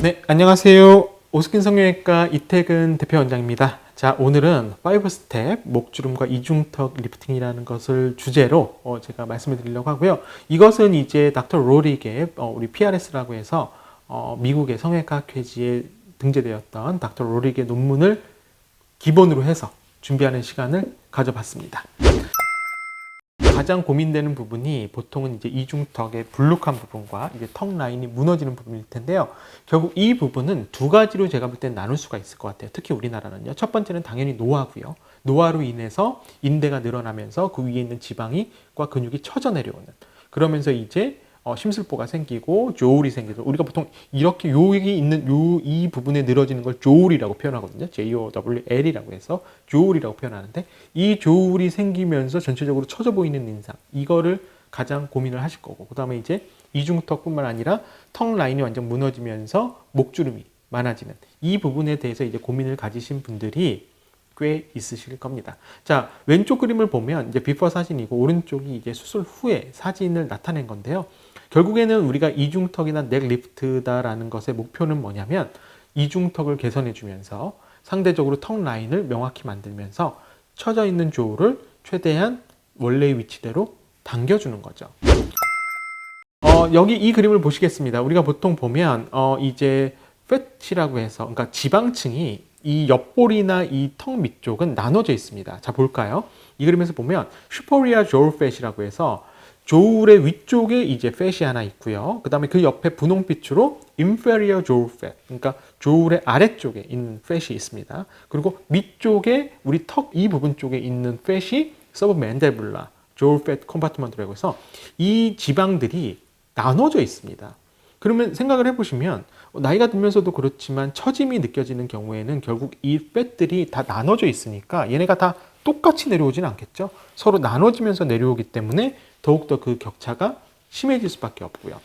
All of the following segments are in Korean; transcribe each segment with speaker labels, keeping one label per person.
Speaker 1: 네, 안녕하세요. 오스킨 성형외과 이태근 대표 원장입니다. 자, 오늘은 5스텝 목주름과 이중턱 리프팅이라는 것을 주제로 제가 말씀을 드리려고 하고요. 이것은 이제 닥터 로릭의 우리 PRS라고 해서 미국의 성형외과 학회지에 등재되었던 닥터 로릭의 논문을 기본으로 해서 준비하는 시간을 가져봤습니다. 가장 고민되는 부분이 보통은 이제 이중턱의 불룩한 부분과 이제 턱 라인이 무너지는 부분일 텐데요. 결국 이 부분은 두 가지로 제가 볼 땐 나눌 수가 있을 것 같아요. 특히 우리나라는요. 첫 번째는 당연히 노화고요. 노화로 인해서 인대가 늘어나면서 그 위에 있는 지방과 근육이 처져 내려오는. 그러면서 이제 심술보가 생기고 조울이 생기고, 우리가 보통 이렇게 여기 있는 이 부분에 늘어지는 걸 조울이라고 표현하거든요. JOWL이라고 해서 조울이라고 표현하는데, 이 조울이 생기면서 전체적으로 처져 보이는 인상, 이거를 가장 고민을 하실 거고, 그 다음에 이제 이중턱뿐만 아니라 턱 라인이 완전 무너지면서 목주름이 많아지는 이 부분에 대해서 이제 고민을 가지신 분들이 꽤 있으실 겁니다. 자, 왼쪽 그림을 보면 이제 비포 사진이고, 오른쪽이 이제 수술 후에 사진을 나타낸 건데요. 결국에는 우리가 이중턱이나 넥 리프트다라는 것의 목표는 뭐냐면, 이중턱을 개선해 주면서 상대적으로 턱 라인을 명확히 만들면서 처져 있는 조울을 최대한 원래의 위치대로 당겨주는 거죠. 여기 이 그림을 보시겠습니다. 우리가 보통 보면 이제 팻이라고 해서, 그러니까 지방층이 이 옆볼이나 이 턱 밑쪽은 나눠져 있습니다. 자, 볼까요? 이 그림에서 보면 슈퍼리어 조울 팻이라고 해서 조울의 위쪽에 이제 팻이 하나 있고요. 그 다음에 그 옆에 분홍빛으로 inferior joule fat, 그러니까 조울의 아래쪽에 있는 팻이 있습니다. 그리고 밑쪽에 우리 턱 이 부분 쪽에 있는 팻이 submandibular joule fat compartment라고 해서 이 지방들이 나눠져 있습니다. 그러면 생각을 해보시면 나이가 들면서도 그렇지만 처짐이 느껴지는 경우에는 결국 이 팻들이 다 나눠져 있으니까 얘네가 다 똑같이 내려오지는 않겠죠. 서로 나눠지면서 내려오기 때문에 더욱더 그 격차가 심해질 수밖에 없고요.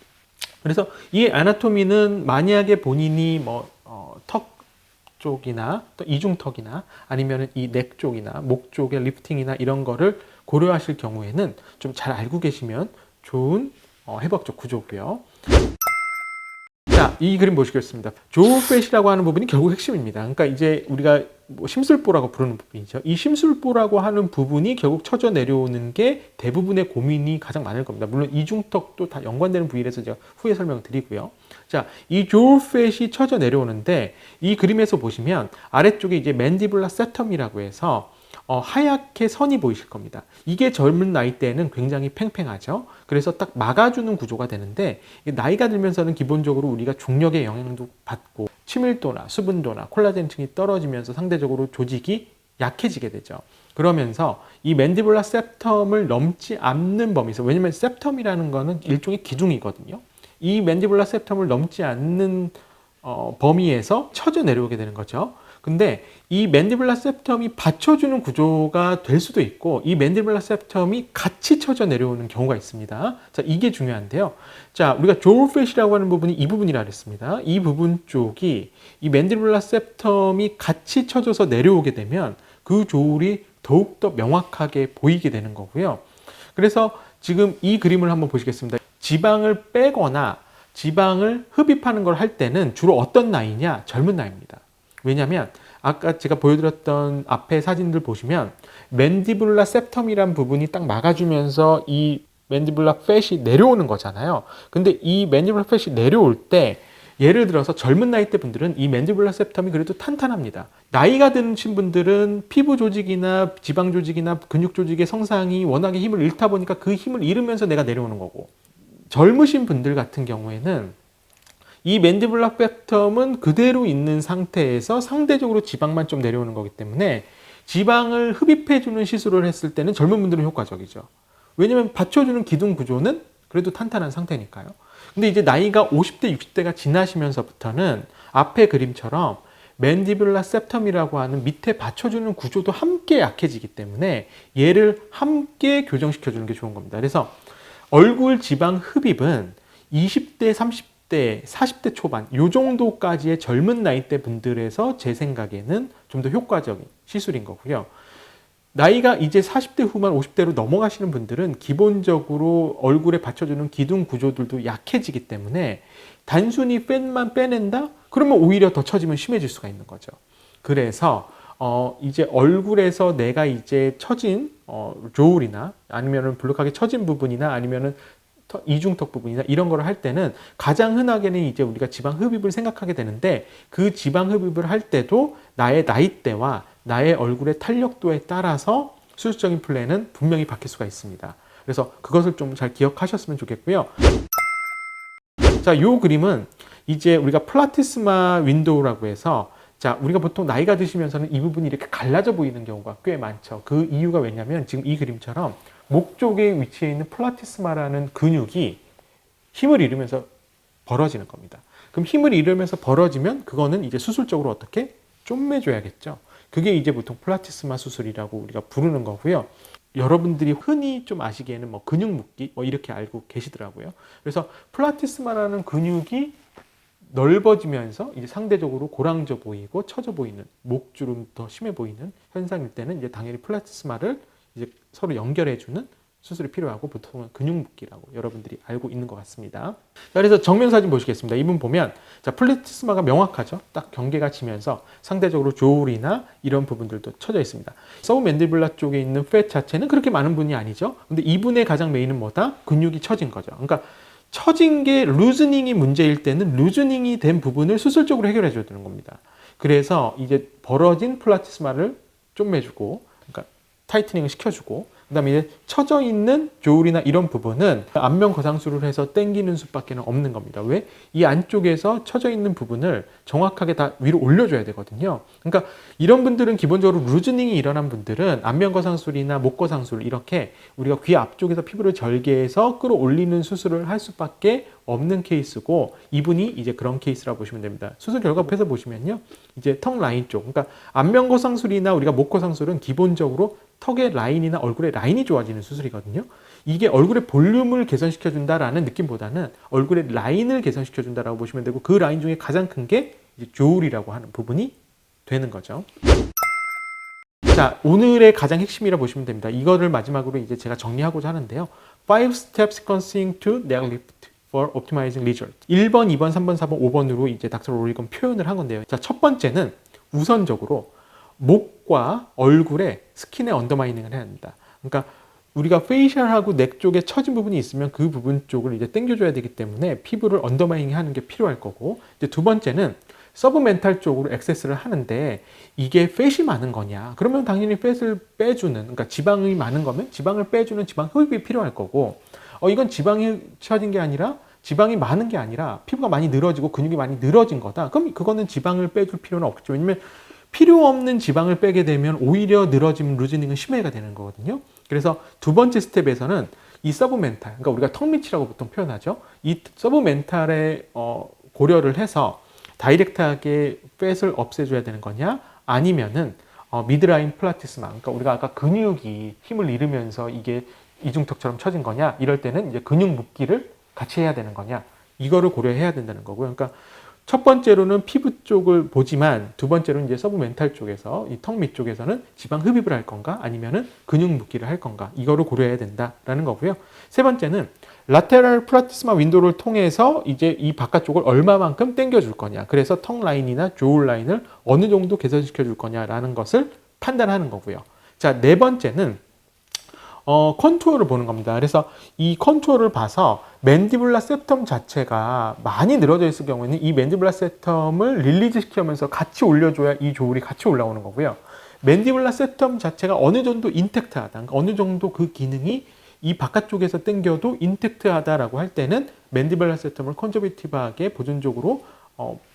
Speaker 1: 그래서 이 아나토미는 만약에 본인이 턱 쪽이나 또 이중턱이나 아니면 이 넥 쪽이나 목 쪽의 리프팅이나 이런 거를 고려하실 경우에는 좀 잘 알고 계시면 좋은 해부학적 구조고요. 자, 이 그림 보시겠습니다. 조울 팻이라고 하는 부분이 결국 핵심입니다. 그러니까 이제 우리가 심술보라고 부르는 부분이죠. 이 심술보라고 하는 부분이 결국 처져 내려오는 게 대부분의 고민이 가장 많을 겁니다. 물론 이중턱도 다 연관되는 부위라서 제가 후에 설명을 드리고요. 자, 이 조울 팻이 처져 내려오는데, 이 그림에서 보시면 아래쪽에 이제 맨디블라 세텀이라고 해서 하얗게 선이 보이실 겁니다. 이게 젊은 나이 때는 굉장히 팽팽하죠. 그래서 딱 막아주는 구조가 되는데, 나이가 들면서는 기본적으로 우리가 중력의 영향도 받고 친밀도나 수분도나 콜라겐층이 떨어지면서 상대적으로 조직이 약해지게 되죠. 그러면서 이 맨디블라 세텀을 넘지 않는 범위에서, 왜냐면 세텀이라는 거는 일종의 기둥이거든요. 이 맨디블라 세텀을 넘지 않는 범위에서 처져 내려오게 되는 거죠. 근데 이 맨디블라 세텀이 받쳐주는 구조가 될 수도 있고, 이 맨디블라 세텀이 같이 처져 내려오는 경우가 있습니다. 자, 이게 중요한데요. 자, 우리가 조울 팻이라고 하는 부분이 이 부분이라 그랬습니다. 이 부분 쪽이 이 맨디블라 세텀이 같이 처져서 내려오게 되면 그 조울이 더욱더 명확하게 보이게 되는 거고요. 그래서 지금 이 그림을 한번 보시겠습니다. 지방을 빼거나 지방을 흡입하는 걸 할 때는 주로 어떤 나이냐? 젊은 나이입니다. 왜냐하면 아까 제가 보여드렸던 앞에 사진들 보시면 맨디블라 세텀이란 부분이 딱 막아주면서 이 맨디블라 팻이 내려오는 거잖아요. 근데 이 맨디블라 팻이 내려올 때, 예를 들어서 젊은 나이 때 분들은 이 맨디블라 세텀이 그래도 탄탄합니다. 나이가 드신 분들은 피부 조직이나 지방 조직이나 근육 조직의 성상이 워낙에 힘을 잃다 보니까 그 힘을 잃으면서 내가 내려오는 거고, 젊으신 분들 같은 경우에는 이 맨디블라 세텀은 그대로 있는 상태에서 상대적으로 지방만 좀 내려오는 거기 때문에 지방을 흡입해주는 시술을 했을 때는 젊은 분들은 효과적이죠. 왜냐면 받쳐주는 기둥 구조는 그래도 탄탄한 상태니까요. 근데 이제 나이가 50대, 60대가 지나시면서부터는 앞의 그림처럼 맨디블라 세텀이라고 하는 밑에 받쳐주는 구조도 함께 약해지기 때문에 얘를 함께 교정시켜주는 게 좋은 겁니다. 그래서 얼굴 지방 흡입은 20대, 30대, 40대 초반 요 정도까지의 젊은 나이대 분들에서 제 생각에는 좀 더 효과적인 시술인 거고요. 나이가 이제 40대 후반 50대로 넘어가시는 분들은 기본적으로 얼굴에 받쳐주는 기둥 구조들도 약해지기 때문에 단순히 팻만 빼낸다? 그러면 오히려 더 처짐은 심해질 수가 있는 거죠. 그래서 이제 얼굴에서 내가 이제 처진 조울이나 아니면은 블록하게 처진 부분이나 아니면은 이중턱 부분이나 이런 거를 할 때는 가장 흔하게는 이제 우리가 지방 흡입을 생각하게 되는데 그 지방 흡입을 할 때도 나의 나이대와 나의 얼굴의 탄력도에 따라서 수술적인 플랜은 분명히 바뀔 수가 있습니다. 그래서 그것을 좀 잘 기억하셨으면 좋겠고요. 자, 요 그림은 이제 우리가 플라티스마 윈도우라고 해서 자, 우리가 보통 나이가 드시면서는 이 부분이 이렇게 갈라져 보이는 경우가 꽤 많죠. 그 이유가 왜냐면 지금 이 그림처럼 목 쪽에 위치해 있는 플라티스마라는 근육이 힘을 잃으면서 벌어지는 겁니다. 그럼 힘을 잃으면서 벌어지면 그거는 이제 수술적으로 어떻게 쪼매줘야겠죠. 그게 이제 보통 플라티스마 수술이라고 우리가 부르는 거고요. 여러분들이 흔히 좀 아시기에는 뭐 근육 묶기 뭐 이렇게 알고 계시더라고요. 그래서 플라티스마라는 근육이 넓어지면서 이제 상대적으로 고랑져 보이고 처져 보이는 목주름 더 심해 보이는 현상일 때는 이제 당연히 플라티스마를 이제 서로 연결해주는 수술이 필요하고 보통은 근육 묶기라고 여러분들이 알고 있는 것 같습니다. 자, 그래서 정면 사진 보시겠습니다. 이분 보면 자, 플라티스마가 명확하죠. 딱 경계가 지면서 상대적으로 조울이나 이런 부분들도 쳐져 있습니다. 서브맨디블라 쪽에 있는 팻 자체는 그렇게 많은 분이 아니죠. 근데 이분의 가장 메인은 뭐다? 근육이 처진 거죠. 그러니까 처진 게 루즈닝이 문제일 때는 루즈닝이 된 부분을 수술적으로 해결해 줘야 되는 겁니다. 그래서 이제 벌어진 플라티스마를 쪼매주고, 그러니까 타이트닝을 시켜주고, 그 다음에 이제 처져 있는 조울이나 이런 부분은 안면 거상술을 해서 당기는 수밖에 없는 겁니다. 왜? 이 안쪽에서 처져 있는 부분을 정확하게 다 위로 올려줘야 되거든요. 그러니까 이런 분들은 기본적으로 루즈닝이 일어난 분들은 안면 거상술이나 목 거상술 이렇게 우리가 귀 앞쪽에서 피부를 절개해서 끌어올리는 수술을 할 수밖에 없는 케이스고, 이분이 이제 그런 케이스라고 보시면 됩니다. 수술 결과표에서 보시면요, 이제 턱 라인 쪽, 그러니까 안면 거상술이나 우리가 목 거상술은 기본적으로 턱의 라인이나 얼굴의 라인이 좋아지는 수술이거든요. 이게 얼굴의 볼륨을 개선시켜준다라는 느낌보다는 얼굴의 라인을 개선시켜준다라고 보시면 되고, 그 라인 중에 가장 큰 게 조울이라고 하는 부분이 되는 거죠. 자, 오늘의 가장 핵심이라 보시면 됩니다. 이거를 마지막으로 이제 제가 정리하고자 하는데요. 5-step sequencing to neck lift for optimizing result. 1번, 2번, 3번, 4번, 5번으로 이제 닥터 로리건 표현을 한 건데요. 자, 첫 번째는 우선적으로 목과 얼굴에 스킨의 언더마이닝을 해야 합니다. 그러니까 우리가 페이셜하고 넥 쪽에 처진 부분이 있으면 그 부분 쪽을 이제 당겨줘야 되기 때문에 피부를 언더마이닝 하는 게 필요할 거고, 이제 두 번째는 서브멘탈 쪽으로 액세스를 하는데 이게 팻이 많은 거냐? 그러면 당연히 팻을 빼주는, 그러니까 지방이 많은 거면 지방을 빼주는 지방 흡입이 필요할 거고, 이건 지방이 처진 게 아니라 지방이 많은 게 아니라 피부가 많이 늘어지고 근육이 많이 늘어진 거다. 그럼 그거는 지방을 빼줄 필요는 없죠. 왜냐면 필요 없는 지방을 빼게 되면 오히려 늘어짐, 루즈닝은 심해가 되는 거거든요. 그래서 두 번째 스텝에서는 이 서브멘탈, 그러니까 우리가 턱 밑이라고 보통 표현하죠. 이 서브멘탈에 고려를 해서 다이렉트하게 팻을 없애줘야 되는 거냐, 아니면은 미드라인 플라티스마, 그러니까 우리가 아까 근육이 힘을 잃으면서 이게 이중턱처럼 처진 거냐, 이럴 때는 이제 근육 묶기를 같이 해야 되는 거냐, 이거를 고려해야 된다는 거고요. 그러니까 첫 번째로는 피부 쪽을 보지만 두 번째로는 이제 서브멘탈 쪽에서 이 턱 밑 쪽에서는 지방 흡입을 할 건가 아니면은 근육 묶기를 할 건가, 이거를 고려해야 된다라는 거고요. 세 번째는 라테럴 플라티스마 윈도우를 통해서 이제 이 바깥쪽을 얼마만큼 당겨줄 거냐, 그래서 턱 라인이나 조울 라인을 어느 정도 개선시켜 줄 거냐라는 것을 판단하는 거고요. 자, 네 번째는 컨투어를 보는 겁니다. 그래서 이 컨투어를 봐서 맨디블라 세텀 자체가 많이 늘어져 있을 경우에는 이 맨디블라 세텀을 릴리즈 시키면서 같이 올려줘야 이 조울이 같이 올라오는 거고요. 맨디블라 세텀 자체가 어느 정도 인텍트하다, 그러니까 어느 정도 그 기능이 이 바깥쪽에서 당겨도 인텍트하다라고 할 때는 맨디블라 세텀을 컨저베이티브하게 보존적으로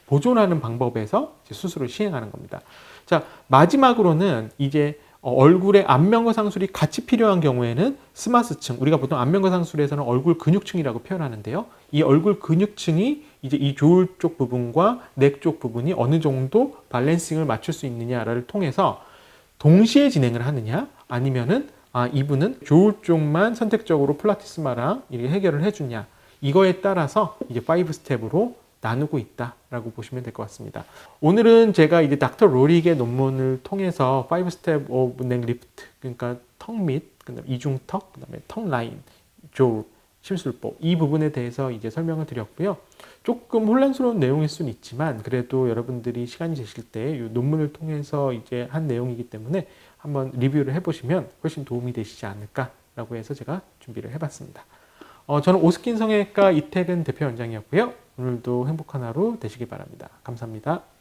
Speaker 1: 보존하는 방법에서 수술을 시행하는 겁니다. 자, 마지막으로는 이제 얼굴에 안면거 상술이 같이 필요한 경우에는 스마스층, 우리가 보통 안면거 상술에서는 얼굴 근육층이라고 표현하는데요. 이 얼굴 근육층이 이제 이 조울 쪽 부분과 넥 쪽 부분이 어느 정도 밸런싱을 맞출 수 있느냐를 통해서 동시에 진행을 하느냐, 아니면은 이분은 조울 쪽만 선택적으로 플라티스마랑 이렇게 해결을 해주냐, 이거에 따라서 이제 5스텝으로 나누고 있다라고 보시면 될 것 같습니다. 오늘은 제가 이제 닥터 로릭의 논문을 통해서 5스텝 오브 넥 리프트, 그러니까 턱 밑, 그다음에 이중턱, 그다음에 턱 라인, 조울, 심술보 이 부분에 대해서 이제 설명을 드렸고요. 조금 혼란스러운 내용일 수는 있지만 그래도 여러분들이 시간이 되실 때 이 논문을 통해서 이제 한 내용이기 때문에 한번 리뷰를 해보시면 훨씬 도움이 되시지 않을까라고 해서 제가 준비를 해봤습니다. 저는 오스킨 성형외과 이태근 대표원장이었고요. 오늘도 행복한 하루 되시기 바랍니다. 감사합니다.